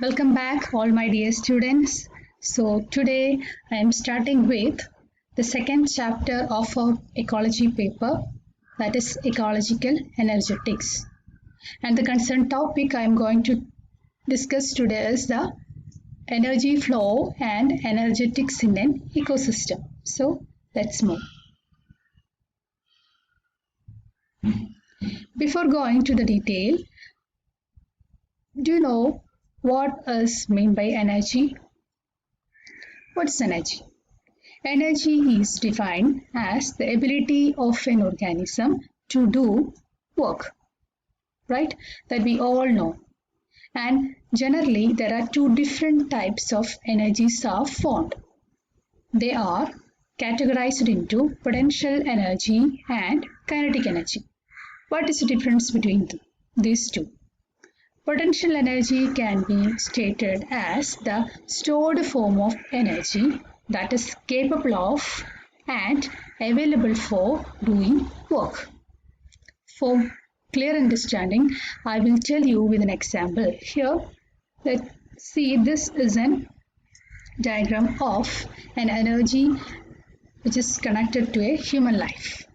Welcome back, all my dear students. So, today I am starting with the second chapter of our ecology paper, that is ecological energetics. And the concerned topic I am going to discuss today is the energy flow and energetics in an ecosystem. So, let's move. Before going to the detail, do you know what is meant by energy? What's energy? Energy is defined as the ability of an organism to do work, right? That we all know. And generally, there are two different types of energies are found. They are categorized into potential energy and kinetic energy. What is the difference between these two? Potential energy can be stated as the stored form of energy that is capable of and available for doing work. For clear understanding, I will tell you with an example. Here, let's see, this is a diagram of an energy which is connected to a human life.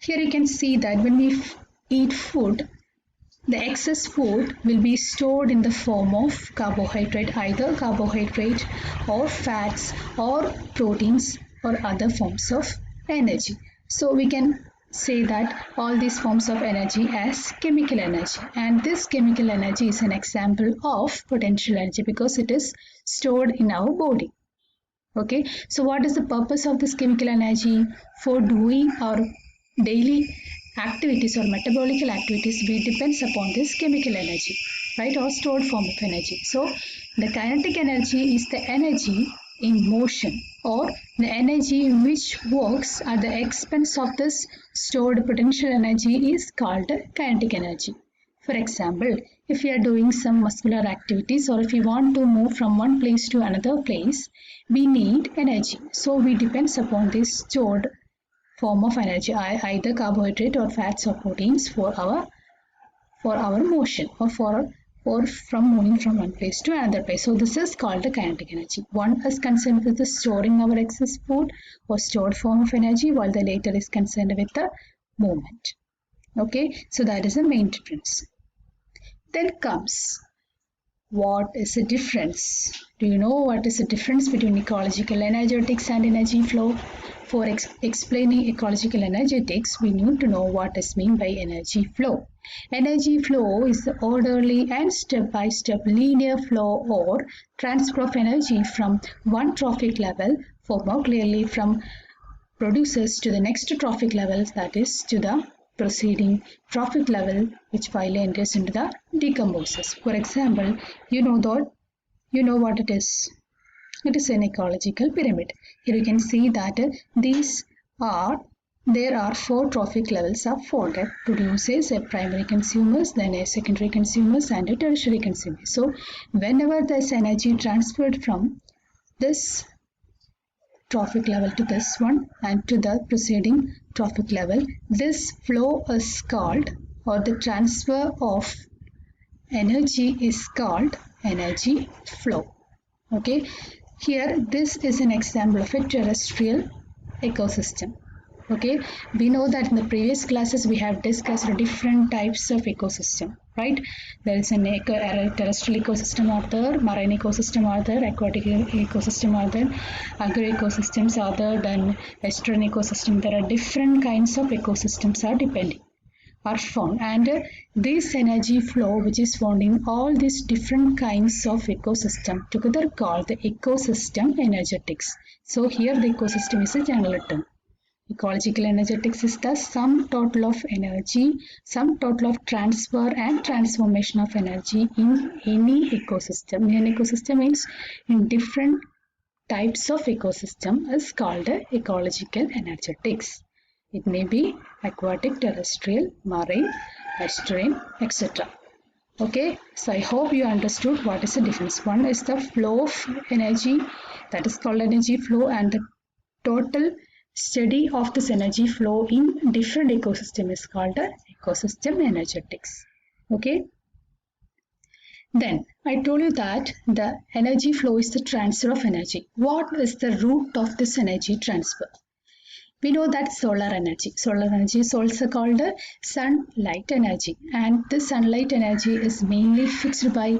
Here you can see that when we eat food, the excess food will be stored in the form of carbohydrate, either carbohydrate or fats or proteins or other forms of energy. So we can say that all these forms of energy as chemical energy, and this chemical energy is an example of potential energy because it is stored in our body. Okay, so what is the purpose of this chemical energy? For doing our daily activities or metabolic activities, we depends upon this chemical energy, right, or stored form of energy. So the kinetic energy is the energy in motion or the energy which works at the expense of this stored potential energy is called kinetic energy. For example, if you are doing some muscular activities or if you want to move from one place to another place, we need energy. So we depends upon this stored form of energy, either carbohydrate or fats or proteins for our motion or from moving from one place to another place. So this is called the kinetic energy. One is concerned with the storing our excess food or stored form of energy, while the later is concerned with the movement. Okay, so that is the main difference. Then comes, what is the difference? Do you know what is the difference between ecological energetics and energy flow? For explaining ecological energetics, we need to know what is meant by energy flow. Energy flow is the orderly and step-by-step linear flow or transfer of energy from one trophic level, or more clearly from producers to the next trophic level, that is to the preceding trophic level, which finally enters into the decomposers. For example, you know what it is. It is an ecological pyramid. Here you can see that there are four trophic levels are formed: producers, a primary consumers, then a secondary consumers, and a tertiary consumers. So whenever there is energy transferred from this trophic level to this one and to the preceding trophic level, this flow is called, or the transfer of energy is called energy flow. Okay, here this is an example of a terrestrial ecosystem. Okay, we know that in the previous classes we have discussed different types of ecosystem, right? There is an terrestrial ecosystem are there, marine ecosystem are there, aquatic ecosystem are there, agro ecosystems are there, then western ecosystem. There are different kinds of ecosystems are found, and this energy flow which is found in all these different kinds of ecosystem together called the ecosystem energetics. So here the ecosystem is a general term. Ecological energetics is the sum total of energy, sum total of transfer and transformation of energy in any ecosystem. An ecosystem means in different types of ecosystem is called ecological energetics. It may be aquatic, terrestrial, marine, estuarine, etc. Okay, so I hope you understood what is the difference. One is the flow of energy, that is called energy flow, and the total study of this energy flow in different ecosystem is called ecosystem energetics. Okay, Then I told you that the energy flow is the transfer of energy. What is the root of this energy transfer? We know that solar energy. Solar energy is also called sunlight energy, and this sunlight energy is mainly fixed by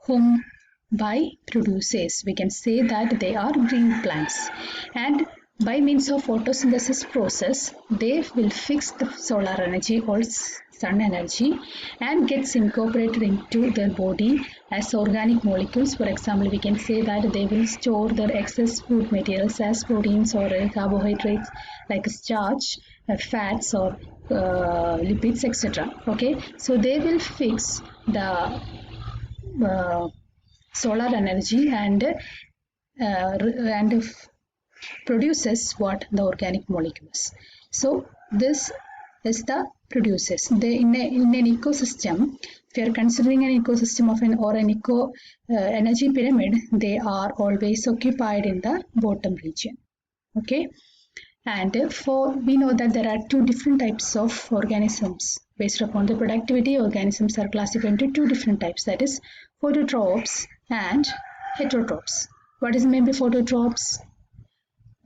whom? By producers. We can say that they are green plants, and by means of photosynthesis process, they will fix the solar energy or sun energy and gets incorporated into their body as organic molecules. For example, we can say that they will store their excess food materials as proteins or carbohydrates like starch, fats or lipids, etc. Okay, so they will fix the solar energy and produces what the organic molecules. So this is the producers. They in an ecosystem. If you are considering an ecosystem of an eco energy pyramid, they are always occupied in the bottom region. Okay, and for we know that there are two different types of organisms. Based upon the productivity, organisms are classified into two different types, that is phototrophs and heterotrophs. What is meant by phototrophs?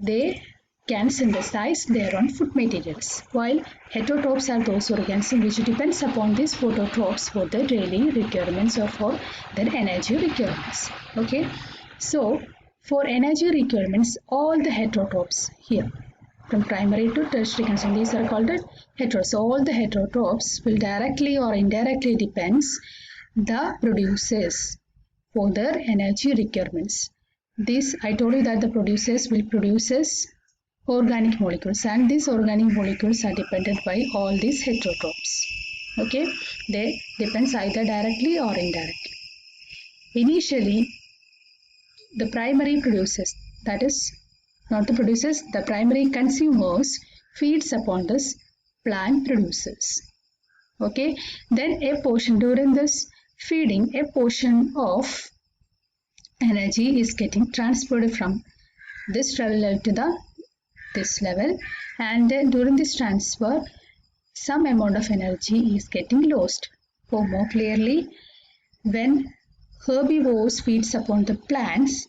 They can synthesize their own food materials, while heterotrophs are those organisms which depends upon these phototrophs for their daily requirements or for their energy requirements. Okay, so for energy requirements, all the heterotrophs here from primary to tertiary consumption, these are called heterotrophs. So all the heterotrophs will directly or indirectly depends the producers for their energy requirements. This I told you that the producers will produce organic molecules, and these organic molecules are dependent by all these heterotrophs. Okay, they depends either directly or indirectly. Initially, the primary producers, that is not the producers, the primary consumers feeds upon this plant producers. Okay, then a portion during this feeding, a portion of energy is getting transferred from this level to this level, and then during this transfer some amount of energy is getting lost. Or more clearly, when herbivores feeds upon the plants,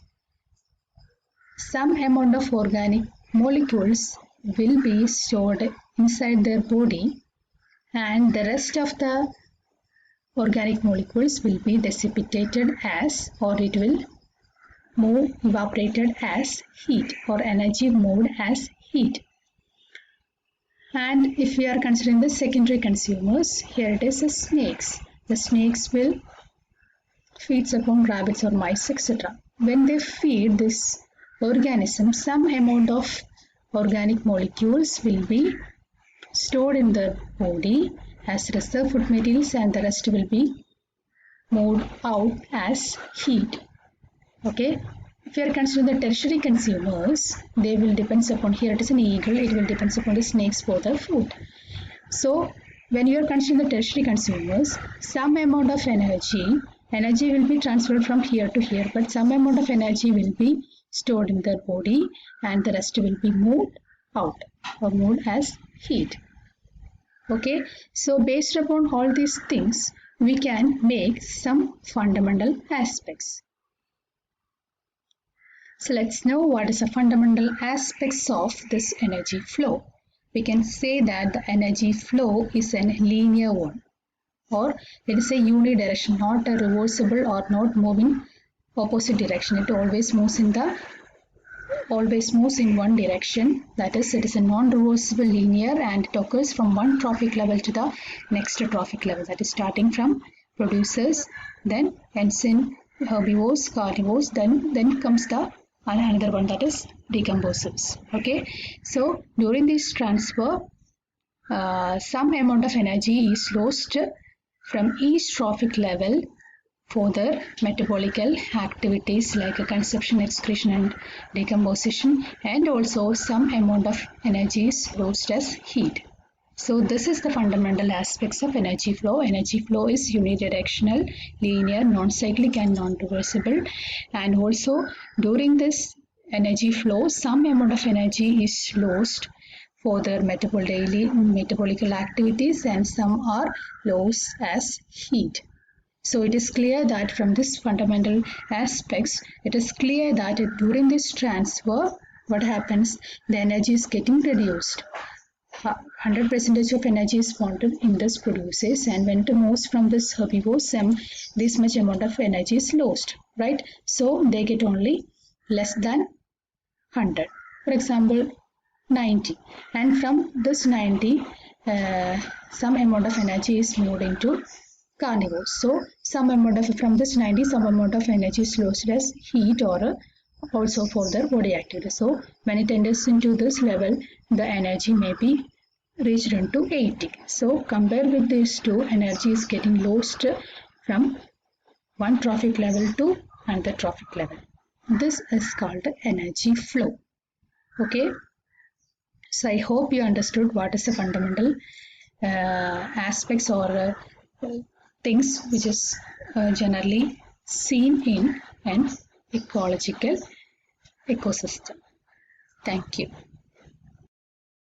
some amount of organic molecules will be stored inside their body, and the rest of the organic molecules will be dissipated as, or it will move evaporated as heat, or energy moved as heat. And if we are considering the secondary consumers, here it is the snakes. The snakes will feeds upon rabbits or mice, etc. When they feed this organism, some amount of organic molecules will be stored in the body as reserve food materials, and the rest will be moved out as heat. Okay, if you are considering the tertiary consumers, they will depends upon, here it is an eagle, it will depends upon the snakes for the food. So when you are considering the tertiary consumers, some amount of energy will be transferred from here to here, but some amount of energy will be stored in their body, and the rest will be moved out or moved as heat. Okay, so based upon all these things, we can make some fundamental aspects. So let's know what is the fundamental aspects of this energy flow. We can say that the energy flow is a linear one, or it is a unidirectional, not a reversible or not moving opposite direction. It always moves in one direction. That is, it is a non-reversible linear, and it occurs from one trophic level to the next trophic level. That is starting from producers, then ends in herbivores, carnivores, then comes the another one, that is decomposers. Okay, so during this transfer, some amount of energy is lost from each trophic level for their metabolical activities like consumption, excretion and decomposition, and also some amount of energy is lost as heat. So this is the fundamental aspects of energy flow. Energy flow is unidirectional, linear, non-cyclic and non-reversible, and also during this energy flow some amount of energy is lost for their metabolical activities, and some are lost as heat. So it is clear that from this fundamental aspects, it is clear that during this transfer, what happens? The energy is getting reduced. 100% of energy is wanted in this produces, and when it moves from this herbivores, this much amount of energy is lost, right? So they get only less than 100. For example, 90, and from this 90, some amount of energy is moved into carnivores. So some amount of from this 90, some amount of energy is lost as heat or also for their body activity. So when it enters into this level, the energy may be reached into 80. So compared with these two, energy is getting lost from one trophic level to another trophic level. This is called energy flow. Okay. So I hope you understood what is the fundamental aspects or things which is generally seen in an ecological ecosystem. Thank you.